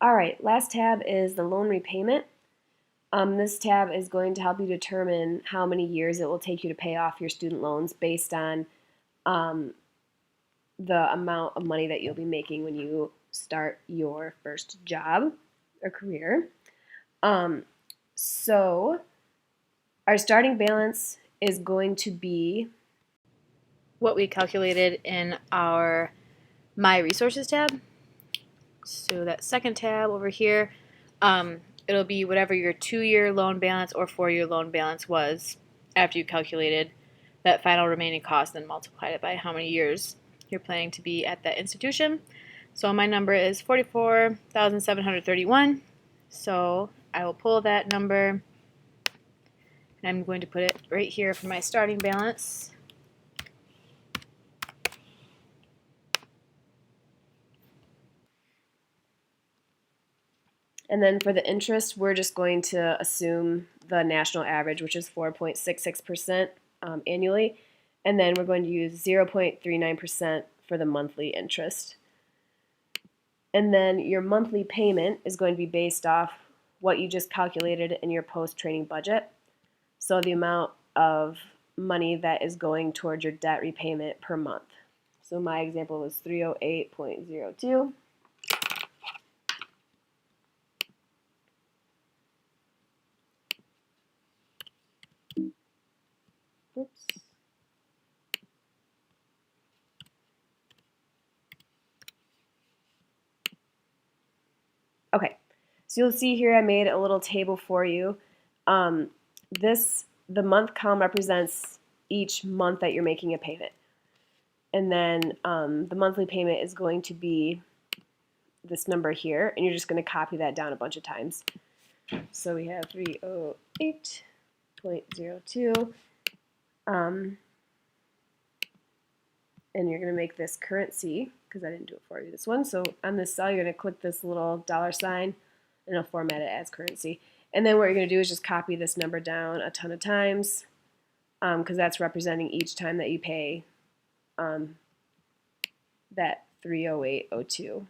All right, last tab is the loan repayment. This tab is going to help you determine how many years it will take you to pay off your student loans based on um, the amount of money that you'll be making when you start your first job or career. Um, so our starting balance is going to be what we calculated in our My Resources tab. So that second tab over here, it'll be whatever your 2-year loan balance or 4-year loan balance was after you calculated that final remaining cost and multiplied it by how many years you're planning to be at that institution. So my number is 44,731. So I will pull that number and I'm going to put it right here for my starting balance. And then for the interest, we're just going to assume the national average, which is 4.66% annually. And then we're going to use 0.39% for the monthly interest. And then your monthly payment is going to be based off what you just calculated in your post-training budget. So the amount of money that is going towards your debt repayment per month. So my example was 308.02. Oops. Okay, so you'll see here I made a little table for you. Um, the month column represents each month that you're making a payment. And then the monthly payment is going to be this number here, and you're just going to copy that down a bunch of times. So we have 308.02, and you're going to make this currency, because I didn't do it for you, this one. So on this cell, you're going to click this little dollar sign, and it'll format it as currency. And then what you're going to do is just copy this number down a ton of times, because that's representing each time that you pay that 308.02.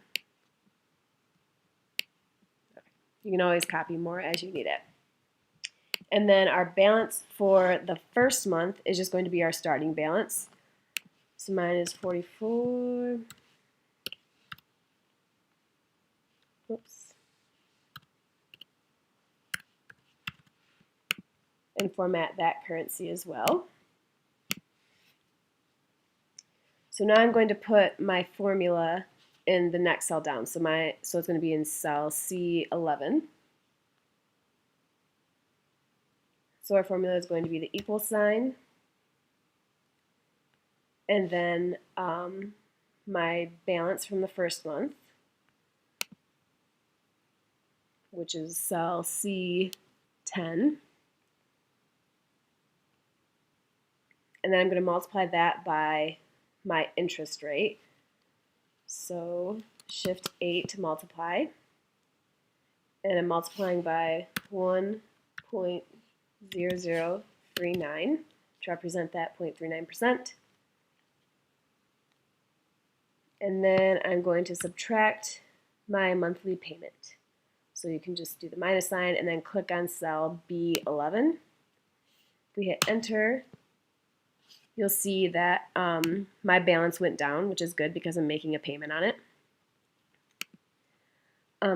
You can always copy more as you need it. And then our balance for the first month is just going to be our starting balance. So mine is 44. Oops. And format that currency as well. So now I'm going to put my formula in the next cell down. So it's going to be in cell C11. So our formula is going to be the equal sign, and then my balance from the first month, which is cell C10, and then I'm going to multiply that by my interest rate. So shift 8 to multiply, and I'm multiplying by 1.0039 to represent that 0.39%. And then I'm going to subtract my monthly payment. So you can just do the minus sign and then click on cell B11. If we hit enter, you'll see that my balance went down, which is good because I'm making a payment on it.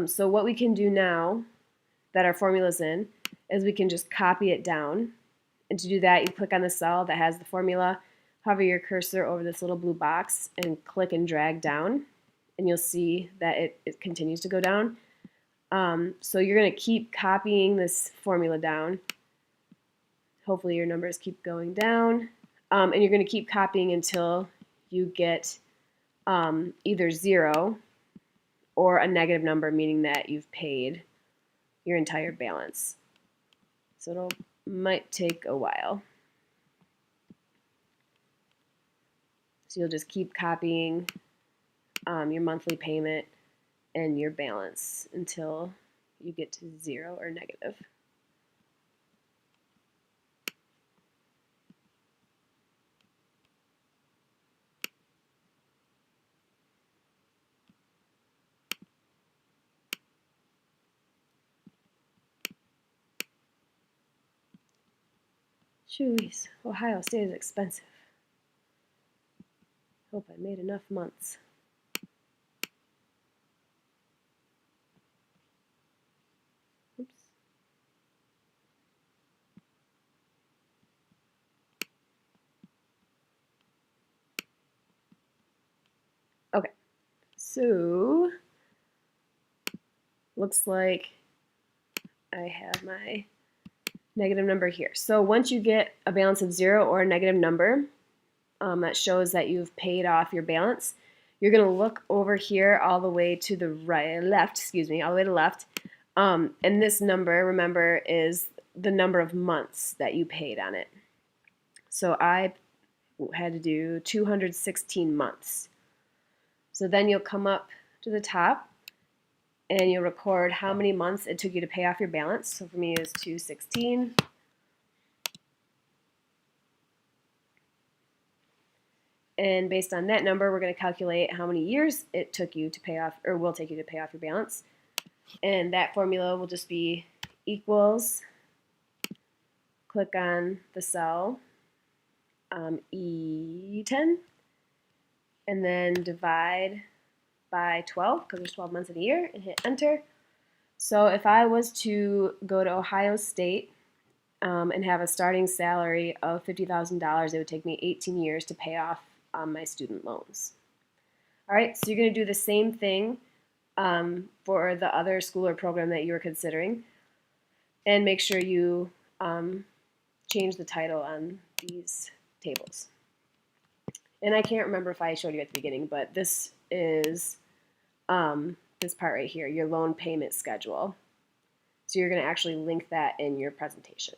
So what we can do now that our formula's in is we can just copy it down. And to do that, you click on the cell that has the formula, hover your cursor over this little blue box, and click and drag down. And you'll see that it continues to go down. So you're going to keep copying this formula down. Hopefully your numbers keep going down. And you're going to keep copying until you get either 0 or a negative number, meaning that you've paid your entire balance. So it might take a while. So you'll just keep copying your monthly payment and your balance until you get to 0 or negative. Jeez, Ohio State is expensive. Hope I made enough months. Oops. Okay, so looks like I have my negative number here. So once you get a balance of 0 or a negative number, that shows that you've paid off your balance, you're going to look over here all the way to the left, all the way to the left. And this number, remember, is the number of months that you paid on it. So I had to do 216 months. So then you'll come up to the top and you'll record how many months it took you to pay off your balance. So for me it was 216. And based on that number, we're going to calculate how many years it took you to pay off, or will take you to pay off your balance. And that formula will just be equals, click on the cell, E10, and then divide by 12, because there's 12 months in a year, and hit enter. So if I was to go to Ohio State and have a starting salary of $50,000, it would take me 18 years to pay off my student loans. All right, so you're going to do the same thing for the other school or program that you were considering, and make sure you change the title on these tables. And I can't remember if I showed you at the beginning, but this is this part right here, your loan payment schedule. So you're going to actually link that in your presentation.